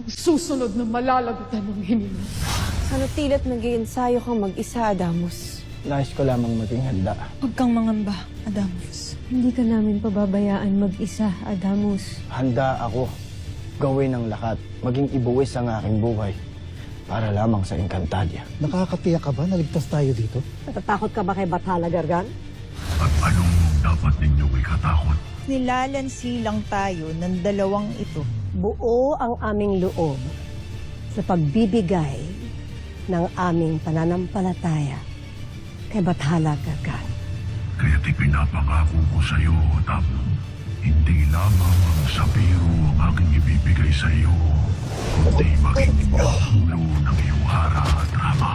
susunod na malalagutan ng hininga. Ano tili't nag-iensayo kang mag-isa, Adamus? Nais ko lamang maging handa. Huwag kang mangamba, Adamus. Hindi ka namin pababayaan mag-isa, Adamus. Handa ako gawin ang lahat, maging ibuwis ang aking buhay para lamang sa Encantadia. Nakakatiyak ka ba na ligtas tayo dito? Natatakot ka ba kay Bathala, Gargan? At anong dapat ninyong ikatakot? Nilalansi lang tayo ng dalawang ito. Buo ang aming loob sa pagbibigay ng aming pananampalataya kay Bathala, Gargan. Kaya't ipinapangako ko sa iyo, Tamo, hindi lamang ang sapiro ang aking ibibigay sa iyo, kundi maging ulo ng iyong hara at rama.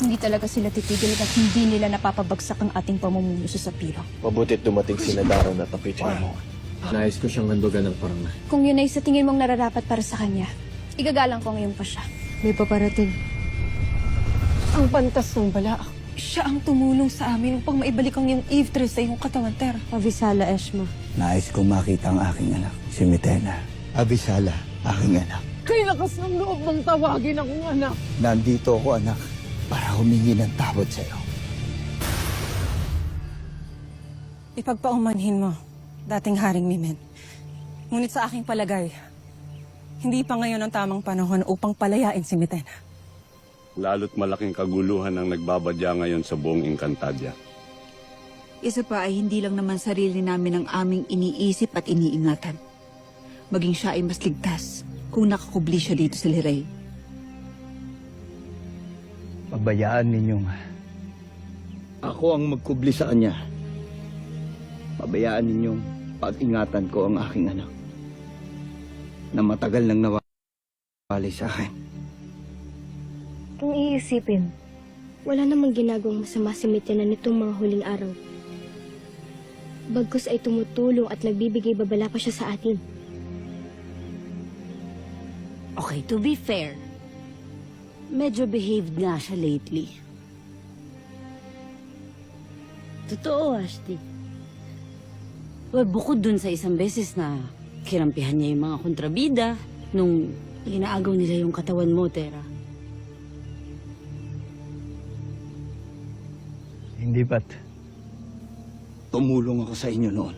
Hindi talaga sila titigil at hindi nila napapabagsak ang ating pamumuno sa sapiro. Mabuti't dumating si Nadaron at tapitin mo. Nais ko siyang handugan ng parang. Kung yun ay sa tingin mong nararapat para sa kanya, igagalang ko ngayon pa siya. May paparating. Ang pantas ng balaak. Siya ang tumulong sa amin upang maibalik ang iyong Eve sa iyong katawan, Terra. Avisala, Eshma. Nais kong makita ang aking anak, si Mitena. Abisala, aking anak. Kay lakas ng loob mong tawagin akong anak. Nandito ako, anak, para humingi ng tawad sa iyo. Ipagpaumanhin mo, dating Haring Mimen. Ngunit sa aking palagay, hindi pa ngayon ang tamang panahon upang palayain si Mitena. Lalo't malaking kaguluhan ang nagbabadya ngayon sa buong Encantadia. Isa pa ay hindi lang naman sarili namin ang aming iniisip at iniingatan. Maging siya ay mas ligtas kung nakakubli siya dito sa Lirey. Pabayaan ninyong ako ang magkubli sa kanya. Pabayaan ninyong pag-ingatan ko ang aking anak na matagal nang nawali sa akin. Kung iisipin, wala namang ginagawang masama si Mitena nitong mga huling araw. Bagkus ay tumutulong at nagbibigay babala pa siya sa atin. Okay, to be fair, medyo behaved nga siya lately. Totoo, Ashti. Well, bukod dun sa isang beses na kirampihan niya yung mga kontrabida nung inaagaw nila yung katawan mo, Terra. Hindi ba't tumulong ako sa inyo noon?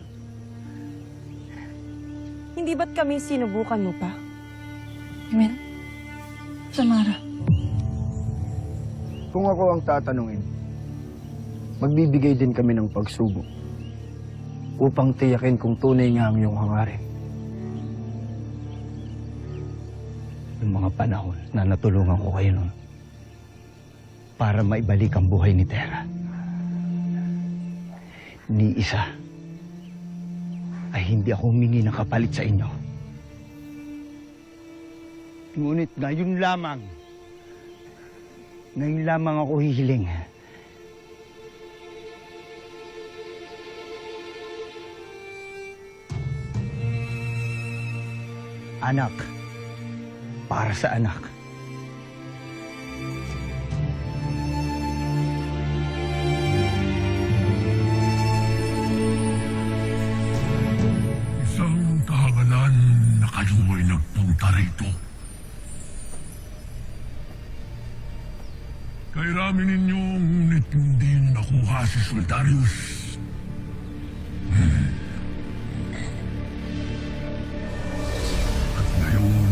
Hindi ba't kami sinubukan mo pa? Amen? Samara. Kung ako ang tatanungin, magbibigay din kami ng pagsubok upang tiyakin kung tunay nga ang iyong hangarin. Yung mga panahon na natulungan ko kayo noon para maibalik ang buhay ni Terra. Ni isa ay hindi ako humingi ng kapalit sa inyo. Ngunit ngayon lamang ako hihiling. Anak, para sa anak. Isang kahangalan na kayo ay nagpunta rito. Kay rami ninyo, ngunit hindi nakuha si Sultarius. At ngayon,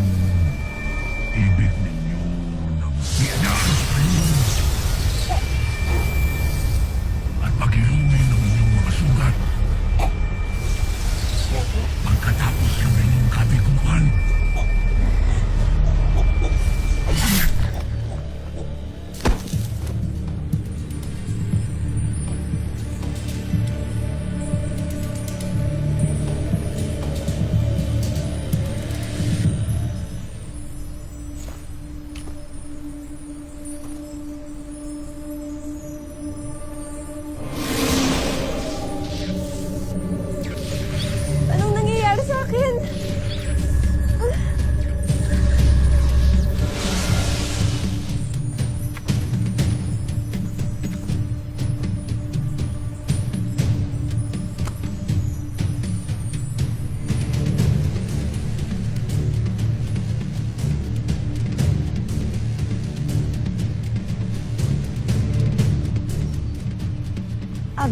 ibig ninyo ng ianyahan sa kayo. At pag-ilumin ng inyong mga sugat. Pagkatapos ng inyong kabiguan,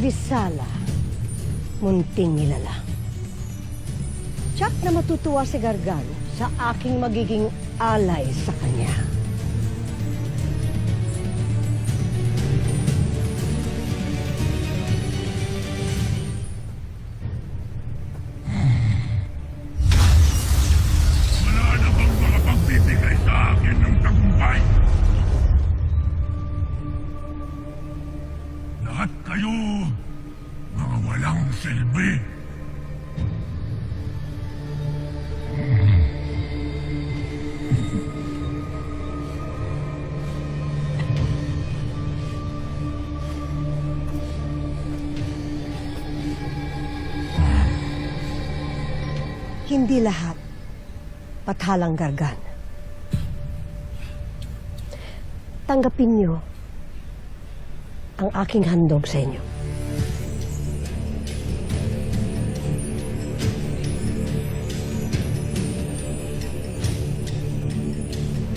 Abisala, munting nilala. Tiyak na matutuwa si Gargan sa aking magiging alay sa kanya. Wala na bang makapagbibigay sa akin ng tagumpay? Lahat kayo, mga walang silbi. Hindi lahat Bathalang Gargan. Tanggapin niyo ang aking handog sa inyo.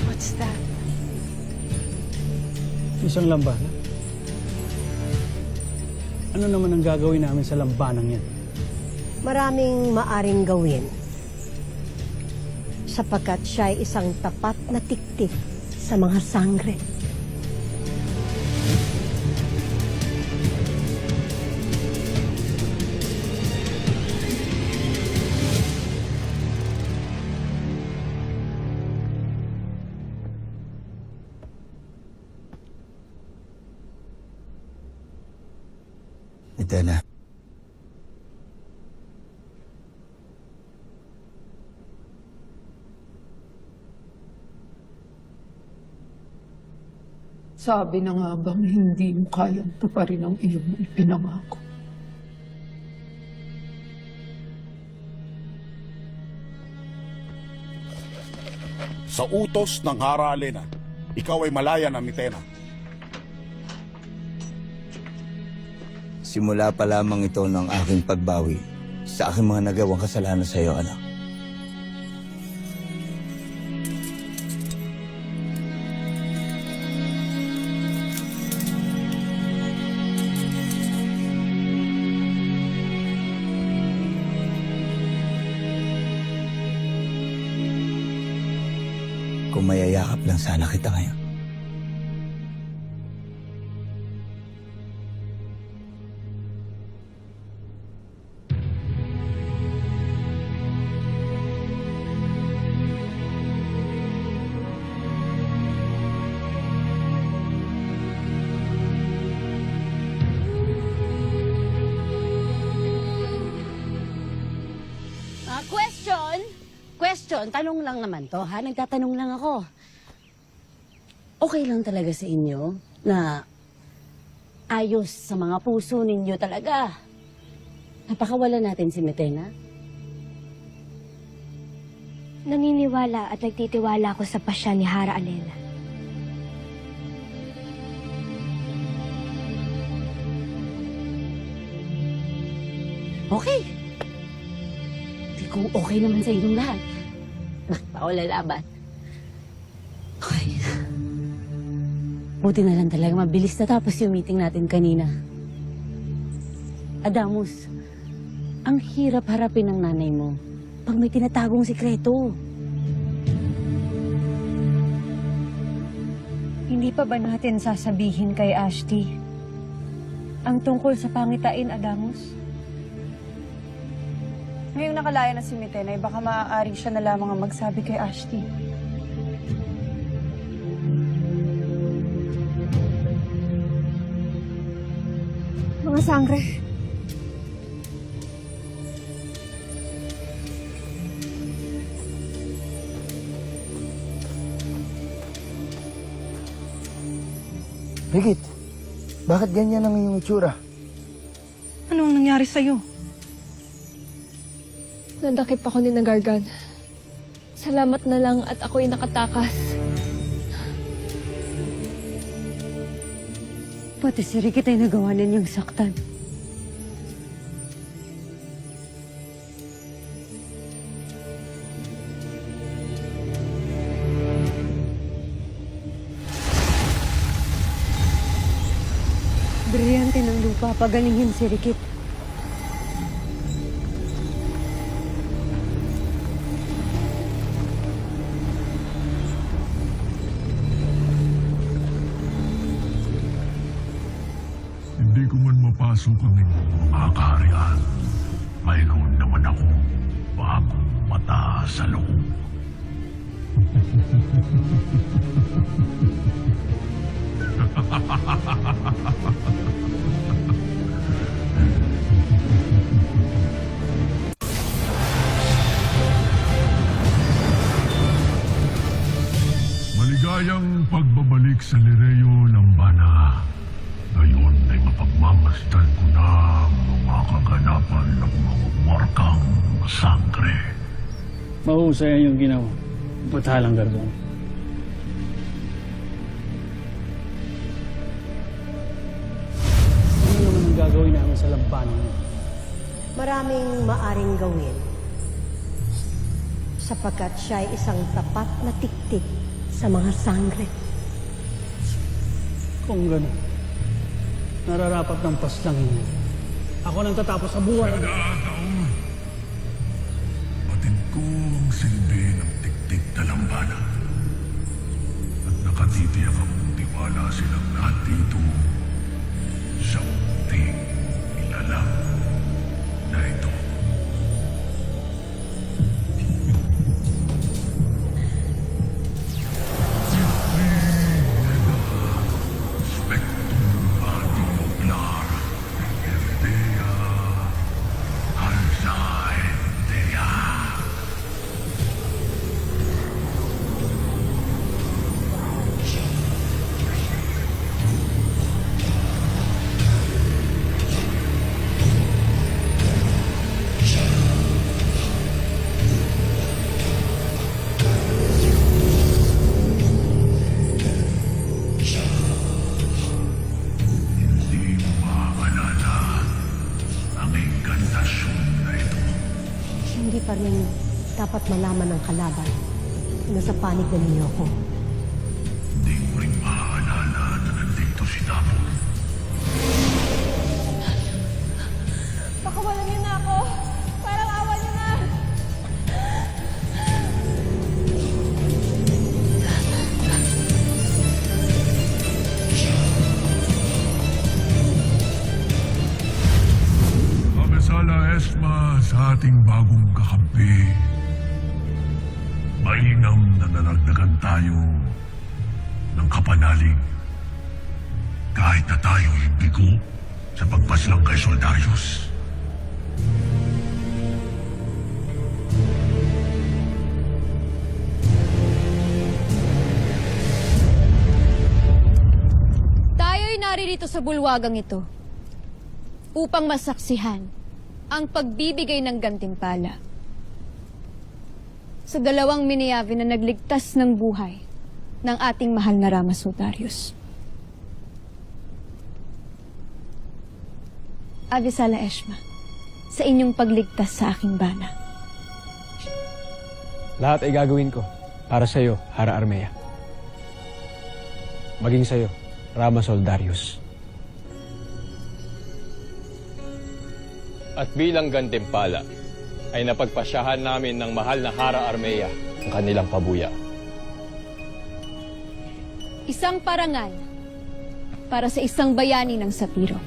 What's that? Isang lambana. Ano naman ang gagawin namin sa lambanang yan? Maraming maaring gawin sapagkat siya ay isang tapat na tiktik sa mga sangre. Mitena, Sabi na nga bang hindi mo kayang tuparin ang iyong ipinangako. Sa utos ng Hara Alena, ikaw ay malaya na Mitena. simula pa lamang ito ng aking pagbawi sa aking mga nagawang kasalanan sa iyo, anak. Kung mayayakap lang sana kita ngayon. Question, tanong lang naman to, ha? Nagtatanong lang ako. Okay lang talaga sa inyo na ayos sa mga puso ninyo talaga? Napakawala natin si Mitena? Naniniwala at nagtitiwala ako sa pasya ni Hara Alena. Okay. Di kung okay naman sa inyong lahat. Nakipawala laban. Okay. Buti na lang talaga mabilis na tapos yung meeting natin kanina. Adamus, ang hirap harapin ng nanay mo pag may tinatagong sikreto. Hindi pa ba natin sasabihin kay Ashti ang tungkol sa pangitain, Adamus? Ngayong nakalaya na si Mitena, baka maaari siya na lamang ang magsabi kay Ashti. Mga sangre. Brigit, bakit ganyan ang iyong itsura? Anong nangyari sa'yo? Nadakip ako ni Nagargan. Salamat na lang at ako'y nakatakas. Pati si Ricky tayo nagawa ninyong saktan. Brilliant. Tridente ng lupa, pagalingin si Rikit. Hindi ko man mapasok ang inyong mga kaharian. Mayroon naman ako bagong mata sa loob. Maligayang pagbabalik sa Lireo Lambana. Ngayon ay mapagmamasdan ko na ang mga kaganapan ng mga warkang sangre. Mahusay ang iyong ginawa. Batalang Gargan. Ano naman ang gagawin namin sa lampanan niyo? Maraming maaring gawin. Sapagkat siya ay isang tapat na tiktik sa mga sangre. Kung gano'n, nararapat ng paslangin niyo. Ako nang tatapos sa buhay. Taon, batid ko ang silbi ng tiktik na lambana. At nakatitiyak akong tiwala silang lahat dito sa unting ilalang na ito. Hindi pa rin dapat malaman ng kalaban na nasa panig na ninyo ako. Hindi ko rin maaalala na nandito si Dapo. Pakawalan niyo na ako! Parang awa niyo na! Abisala Esma sa ating bagong kakampi. Mainam na nanagdagan tayo ng kapanalig. Kahit na tayo'y bigo sa pagpaslang kay Soldarius. Tayo'y naririto sa bulwagang ito upang masaksihan ang pagbibigay ng gantimpala sa dalawang Miniavi na nagligtas ng buhay ng ating mahal na Rama Soldarius. Avisala Eshma, sa inyong pagligtas sa aking bana. Lahat ay gagawin ko para sa iyo, Hara Armea. Maging sa iyo, Rama Soldarius. At bilang gantimpala, ay napagpasyahan namin ng mahal na Hara Armea ang kanilang pabuya. Isang parangal para sa isang bayani ng Sapiro.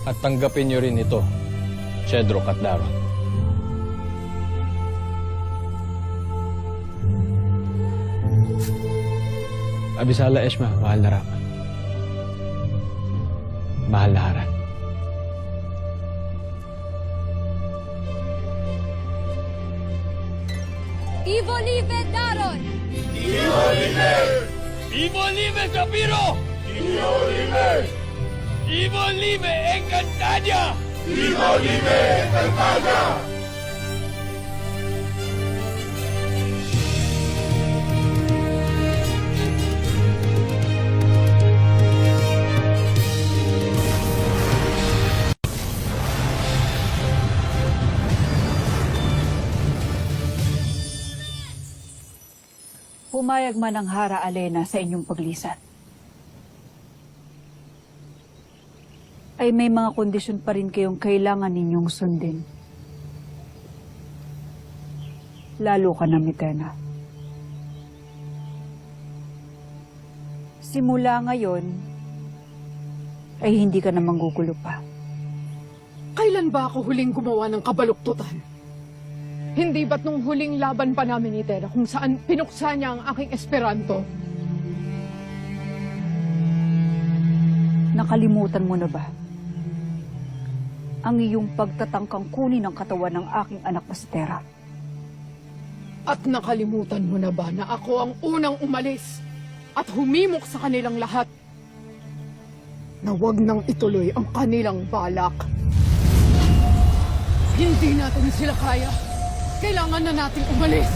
At tanggapin niyo rin ito, Cedro Katdaron. Abisala Eshma, mahal na Rama. Mahal na Hara. Ivo Live Daron! Ivo Live Sapiro! Ivo Live Encantadia! Pumayag man ang Hara Alena sa inyong paglisan, ay may mga kondisyon pa rin kayong kailangan ninyong sundin. Lalo ka na, Mitena. Simula ngayon, ay hindi ka na manggugulo pa. Kailan ba ako huling gumawa ng kabaluktutan? Hindi ba't nung huling laban pa namin ni Tera kung saan pinuksa niya ang aking Esperanto? Nakalimutan mo na ba ang iyong pagtatangkang kunin ang katawan ng aking anak na si Tera? At nakalimutan mo na ba na ako ang unang umalis at humimok sa kanilang lahat na huwag nang ituloy ang kanilang balak? Hindi natin sila kaya. Kailangan na nating umalis.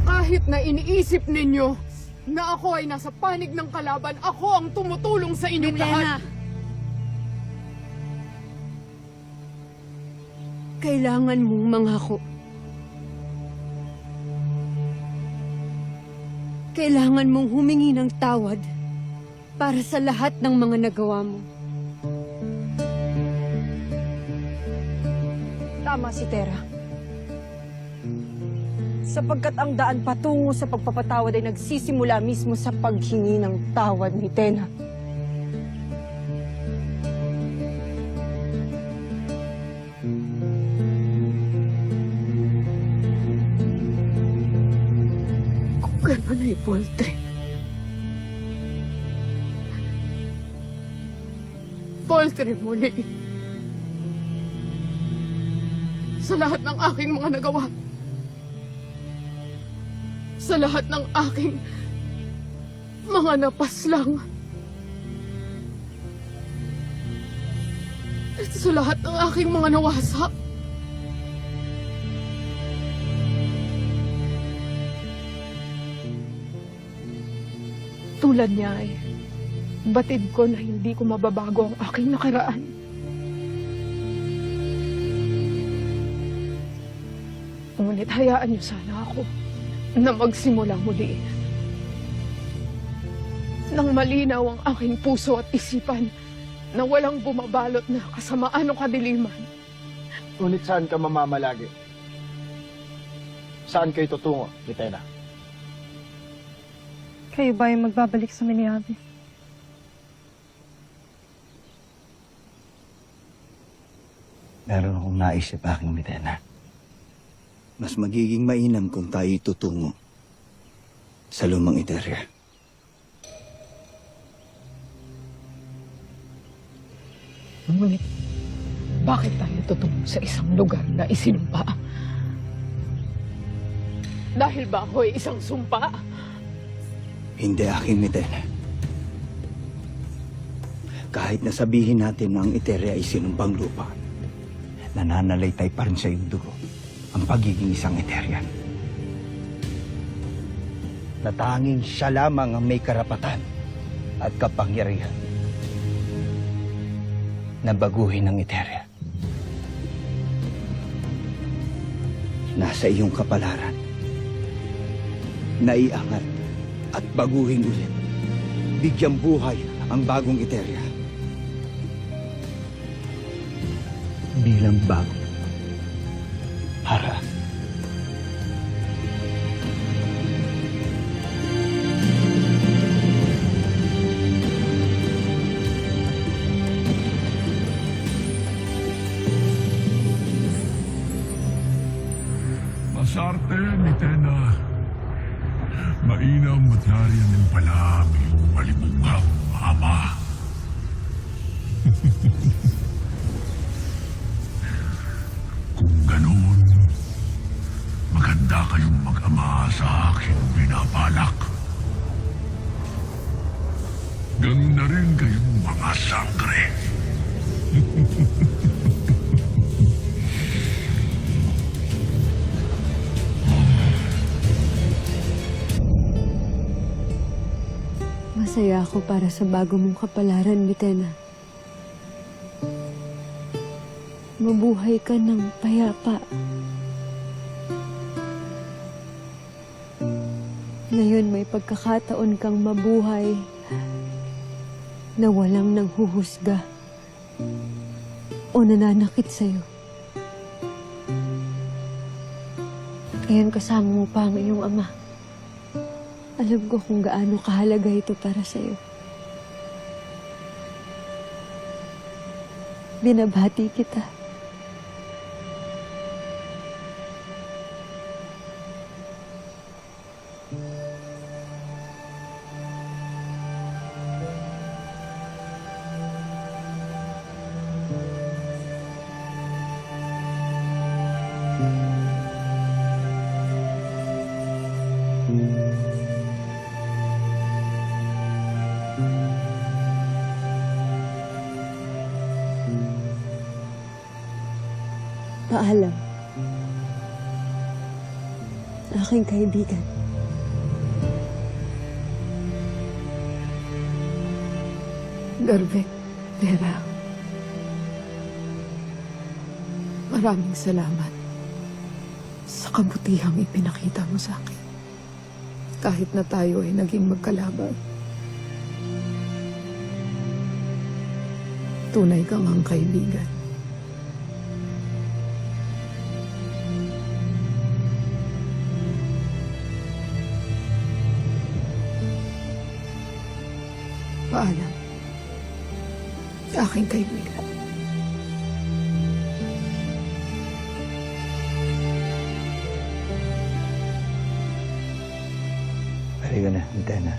Kahit na iniisip ninyo na ako ay nasa panig ng kalaban, ako ang tumutulong sa inyong lahat. Kailangan mong mangako. Kailangan mong humingi ng tawad para sa lahat ng mga nagawa mo. Tama si Tera. Sapagkat ang daan patungo sa pagpapatawad ay nagsisimula mismo sa paghingi ng tawad ni Tena. Kung gano'n ay Poltre. Poltre muli. Sa lahat ng aking mga nagawa. Sa lahat ng aking mga napaslang. At sa lahat ng aking mga nawasa. Tulad niya ay batid ko na hindi ko mababago ang aking nakaraan. Ngunit hayaan niyo sana ako na magsimula muli. Nang malinaw ang aking puso at isipan na walang bumabalot na kasamaan o kadiliman. Ngunit saan ka mamamalagi? Saan kayo tutungo, Mitena? Kayo ba yung magbabalik sa Miniabi? Meron akong naisip, aking Mitena. Mas magiging mainam kung tayo tutungo sa lumang Iteria. Ngunit, bakit tayo tutungo sa isang lugar na isinumpa? Dahil ba ako ay isang sumpa? Hindi, aking Mitena. Kahit na sabihin natin na ang Iteria ay sinumpang lupa, nananalaytay pa rin sa iyong dugo ang pagiging isang Eterian. Na tanging siya lamang ang may karapatan at kapangyarihan na baguhin ang Eteria. Nasa iyong kapalaran na iangat at baguhin ulit. Bigyang buhay ang bagong Eteria. Bilang bago. Hara. Masarte, Mitena. Mainam at nariyan din pala ang iyong malibunghang ama. masama sa aking binabalak. Ganun na rin kayong mga sangre. Masaya ako para sa bago mong kapalaran, Mitena. Mabuhay ka ng payapa. Ngayon may pagkakataon kang mabuhay na walang nanghuhusga o nananakit sa'yo. Ngayon kasama mo pa ang iyong ama. Alam ko kung gaano kahalaga ito para sa'yo. Binabati kita. Paalam. Aking kaibigan. Garvin, Vera. Maraming salamat sa kabutihang ipinakita mo sa akin. Kahit na tayo ay naging magkalaban. Tunay kang ang kaibigan. Paalam. Aking kaibigan. Halika na, Mitena.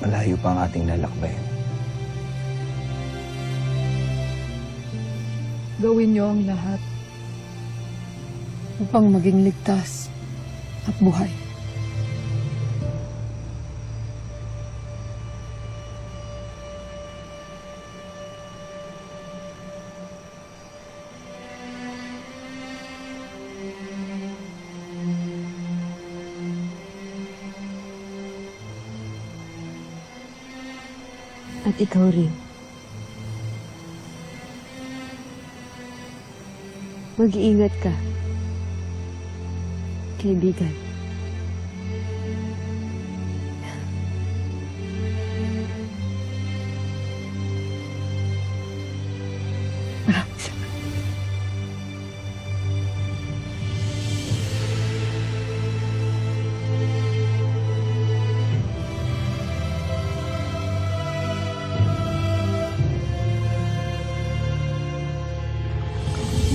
Malayo pa ang ating lalakbayin. Gawin niyo ang lahat upang maging ligtas at buhay. At ikaw rin. Mag-iingat ka, kaibigan. Maraming salamat.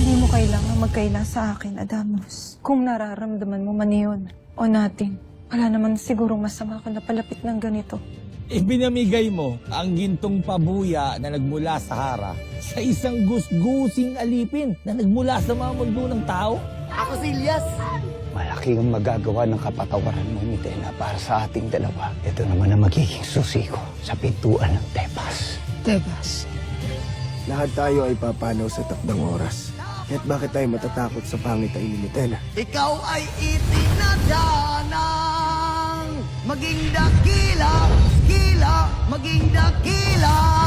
Hindi mo kailangan magkaila sa akin, Adamus. Kung nararamdaman mo man yun o natin, wala naman sigurong masama kung napalapit ng ganito. Ibinamigay mo ang gintong pabuya na nagmula sa Hara sa isang gusgusing alipin na nagmula sa mga mundo ng tao? Ako si Elias! Malaki ang magagawa ng kapatawaran mo, Mitena, para sa ating dalawa. Ito naman ang magiging susi ko sa pintuan ng Tebas. Tebas. Lahat tayo ay papanaw sa takdang oras. Kaya't bakit tayo matatakot sa pangit ay ni Mitena? Ikaw ay itinadanang maging dakila, maging dakila.